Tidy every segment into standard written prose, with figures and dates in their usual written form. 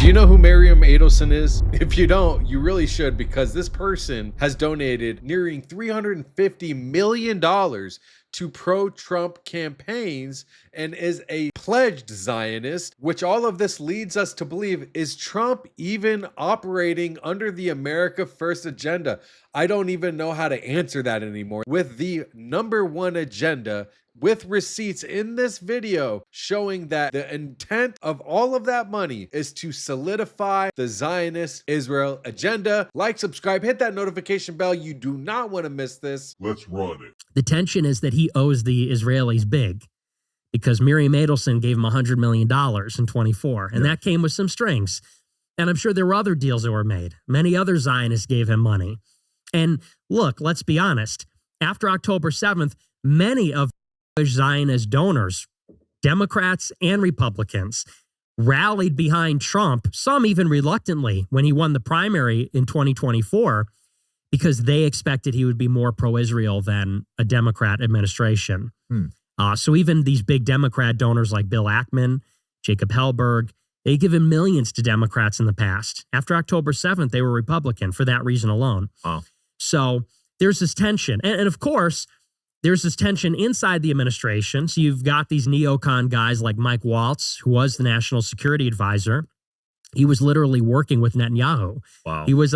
Do you know who Miriam Adelson is? If you don't, you really should, because this person has donated nearing $350 million to pro-Trump campaigns and is a pledged Zionist, which all of this leads us to believe, is Trump even operating under the America First agenda? I don't even know how to answer that anymore. With the number one agenda, with receipts in this video showing that the intent of all of that money is to solidify the Zionist Israel agenda. Like, subscribe, hit that notification bell. You do not want to miss this. Let's run it. The tension is that he owes the Israelis big because Miriam Adelson gave him $100 million in 24, and that came with some strings. And I'm sure there were other deals that were made. Many other Zionists gave him money. And look, let's be honest. After October 7th, many of Zionist donors, Democrats and Republicans, rallied behind Trump, some even reluctantly, when he won the primary in 2024, because they expected he would be more pro-Israel than a Democrat administration. So even these big Democrat donors like Bill Ackman, Jacob Hellberg, they given millions to Democrats in the past. After October 7th, they were Republican for that reason alone. So there's this tension. And of course, there's this tension inside the administration. So you've got these neocon guys like Mike Waltz, who was the national security advisor. He was literally working with Netanyahu. Wow. He was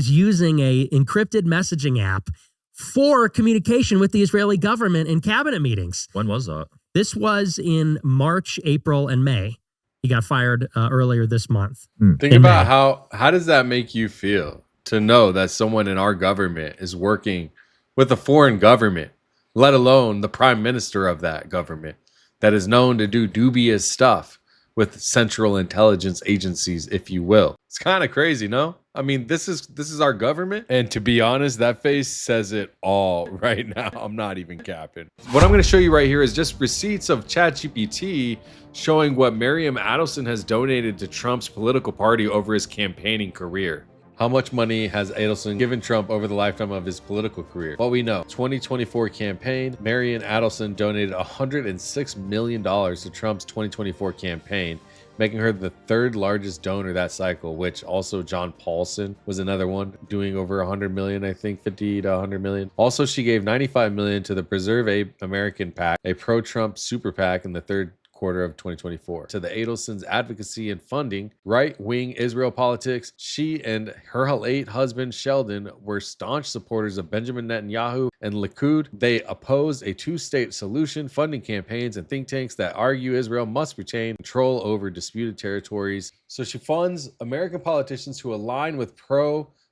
using a encrypted messaging app for communication with the Israeli government in cabinet meetings. When was that? This was in March, April, and May. He got fired earlier this month. Think about how does that make you feel to know that someone in our government is working with a foreign government, let alone the prime minister of that government that is known to do dubious stuff with central intelligence agencies, if you will. It's kind of crazy, no? I mean, this is our government. And to be honest, that face says it all right now. I'm not even capping. What I'm going to show you right here is just receipts of ChatGPT showing what Miriam Adelson has donated to Trump's political party over his campaigning career. How much money has Adelson given Trump over the lifetime of his political career? Well, we know 2024 campaign, Miriam Adelson donated $106 million to Trump's 2024 campaign, making her the third largest donor that cycle, which also John Paulson was another one doing over 100 million, I think 50 to 100 million. Also, she gave 95 million to the Preserve American PAC, a pro-Trump super PAC in the third quarter of 2024. To the Adelson's advocacy and funding, right-wing Israel politics, she and her late husband Sheldon were staunch supporters of Benjamin Netanyahu and Likud. They opposed a two-state solution, funding campaigns and think tanks that argue Israel must retain control over disputed territories. So she funds American politicians who align with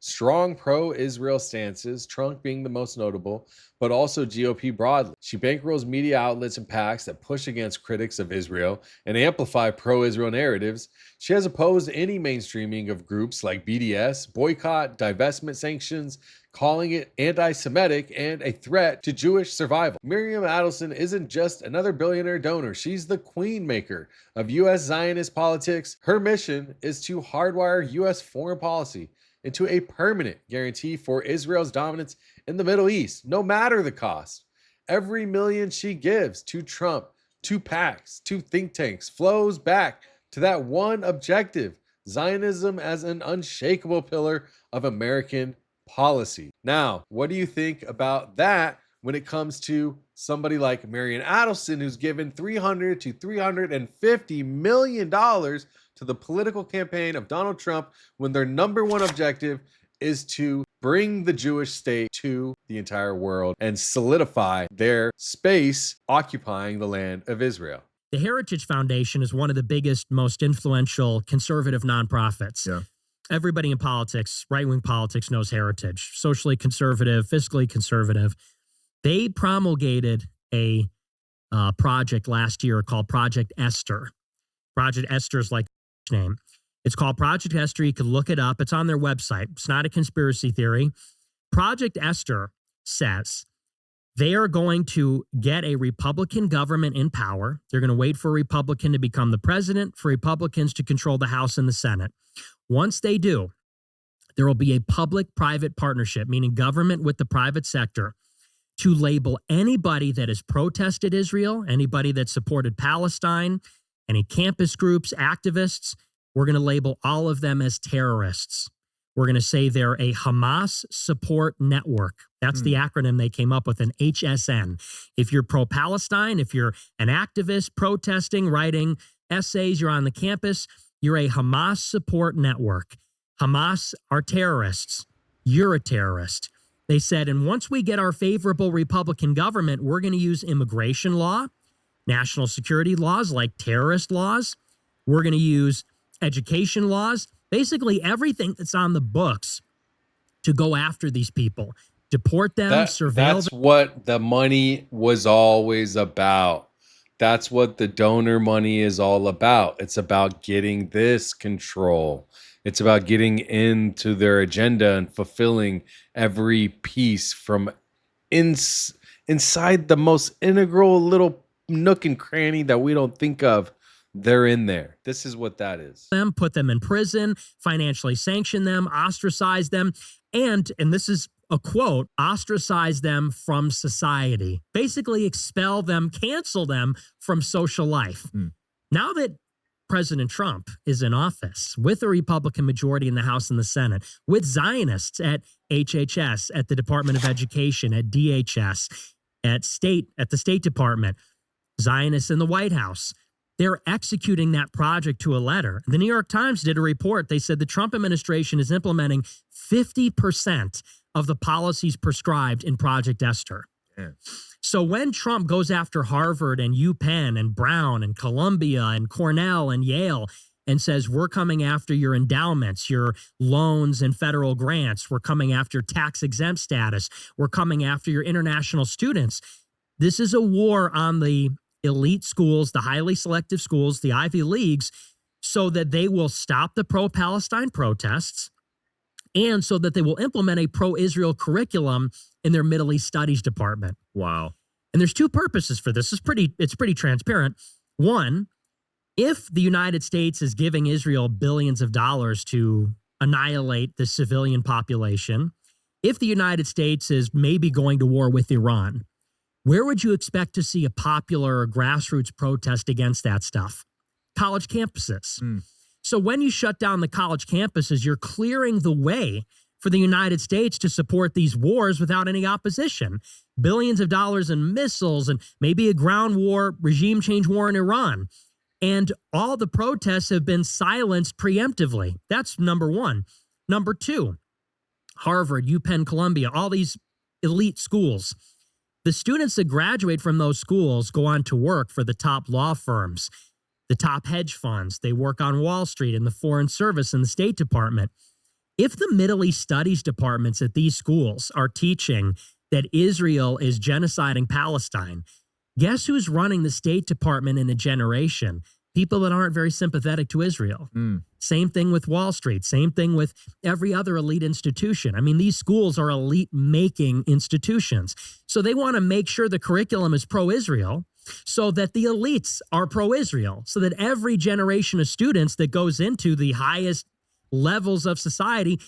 strong pro-Israel stances, Trump being the most notable, but also GOP broadly. She bankrolls media outlets and PACs that push against critics of Israel and amplify pro-Israel narratives. She has opposed any mainstreaming of groups like BDS, boycott, divestment sanctions, calling it anti-Semitic and a threat to Jewish survival. Miriam Adelson isn't just another billionaire donor. She's the queenmaker of U.S. Zionist politics. Her mission is to hardwire U.S. foreign policy into a permanent guarantee for Israel's dominance in the Middle East, no matter the cost. Every million she gives to Trump, to PACs, to think tanks, flows back to that one objective: Zionism as an unshakable pillar of American policy. Now, what do you think about that when it comes to somebody like Miriam Adelson, who's given $300 to $350 million to the political campaign of Donald Trump, when their number one objective is to bring the Jewish state to the entire world and solidify their space occupying the land of Israel? The Heritage Foundation is one of the biggest, most influential conservative nonprofits. Yeah. Everybody in politics, right-wing politics, knows Heritage. Socially conservative, fiscally conservative. They promulgated a project last year called Project Esther. Project Esther is like name. It's called Project Esther. You can look it up. It's on their website. It's not a conspiracy theory. Project Esther says they are going to get a Republican government in power. They're going to wait for a Republican to become the president, for Republicans to control the House and the Senate. Once they do, there will be a public-private partnership, meaning government with the private sector, to label anybody that has protested Israel, anybody that supported Palestine, any campus groups, activists, We're going to label all of them as terrorists. We're going to say they're a Hamas support network. That's the acronym they came up with, an HSN. If you're pro-Palestine, if you're an activist protesting, writing essays, you're on the campus, you're a Hamas support network. Hamas are terrorists. You're a terrorist. They said, and once we get our favorable Republican government, we're going to use immigration law, national security laws like terrorist laws. We're going to use education laws, basically everything that's on the books to go after these people, deport them, surveil them. That's what the money was always about. That's what the donor money is all about. It's about getting this control. It's about getting into their agenda and fulfilling every piece from inside the most integral little nook and cranny that we don't think of. They're in there. This is what that is. Put them in prison, financially sanction them, ostracize them, and this is a quote, ostracize them from society. Basically expel them, cancel them from social life. Now that President Trump is in office with a Republican majority in the House and the Senate, with Zionists at HHS, at the Department of Education, at DHS, at the State Department, Zionists in the White House, they're executing that project to a letter. The New York Times did a report. They said the Trump administration is implementing 50% of the policies prescribed in Project Esther. Yeah. So when Trump goes after Harvard and UPenn and Brown and Columbia and Cornell and Yale and says, we're coming after your endowments, your loans and federal grants, we're coming after tax exempt status, we're coming after your international students, this is a war on the elite schools, the highly selective schools, the Ivy Leagues, so that they will stop the pro-Palestine protests and so that they will implement a pro-Israel curriculum in their Middle East Studies department. Wow. And there's two purposes for this. It's pretty transparent. One, if the United States is giving Israel billions of dollars to annihilate the civilian population, if the United States is maybe going to war with Iran, where would you expect to see a popular or grassroots protest against that stuff? College campuses. So when you shut down the college campuses, you're clearing the way for the United States to support these wars without any opposition. Billions of dollars in missiles and maybe a ground war, regime change war in Iran. And all the protests have been silenced preemptively. That's number one. Number two, Harvard, UPenn, Columbia, all these elite schools. The students that graduate from those schools go on to work for the top law firms, the top hedge funds. They work on Wall Street in the Foreign Service and the State Department. If the Middle East Studies departments at these schools are teaching that Israel is genociding Palestine, guess who's running the State Department in a generation? People that aren't very sympathetic to Israel. Same thing with Wall Street. Same thing with every other elite institution. I mean, these schools are elite-making institutions. So they want to make sure the curriculum is pro-Israel so that the elites are pro-Israel, so that every generation of students that goes into the highest levels of society,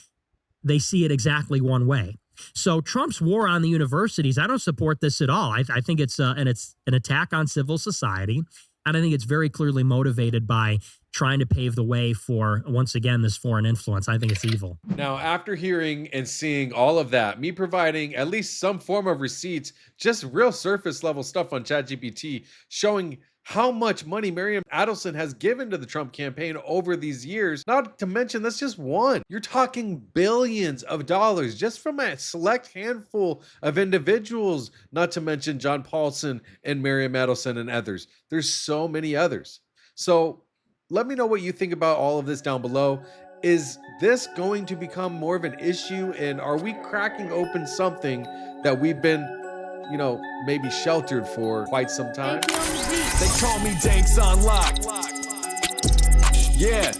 they see it exactly one way. So Trump's war on the universities, I don't support this at all. I think it's an attack on civil society. And I think it's very clearly motivated by trying to pave the way for, once again, this foreign influence. I think it's evil. Now, after hearing and seeing all of that, me providing at least some form of receipts, just real surface level stuff on ChatGPT, showing how much money Miriam Adelson has given to the Trump campaign over these years. Not to mention, that's just one. You're talking billions of dollars just from a select handful of individuals, not to mention John Paulson and Miriam Adelson and others. There's so many others. So let me know what you think about all of this down below. Is this going to become more of an issue? And are we cracking open something that we've been, maybe sheltered for quite some time? They call me Danks on lock. Yeah.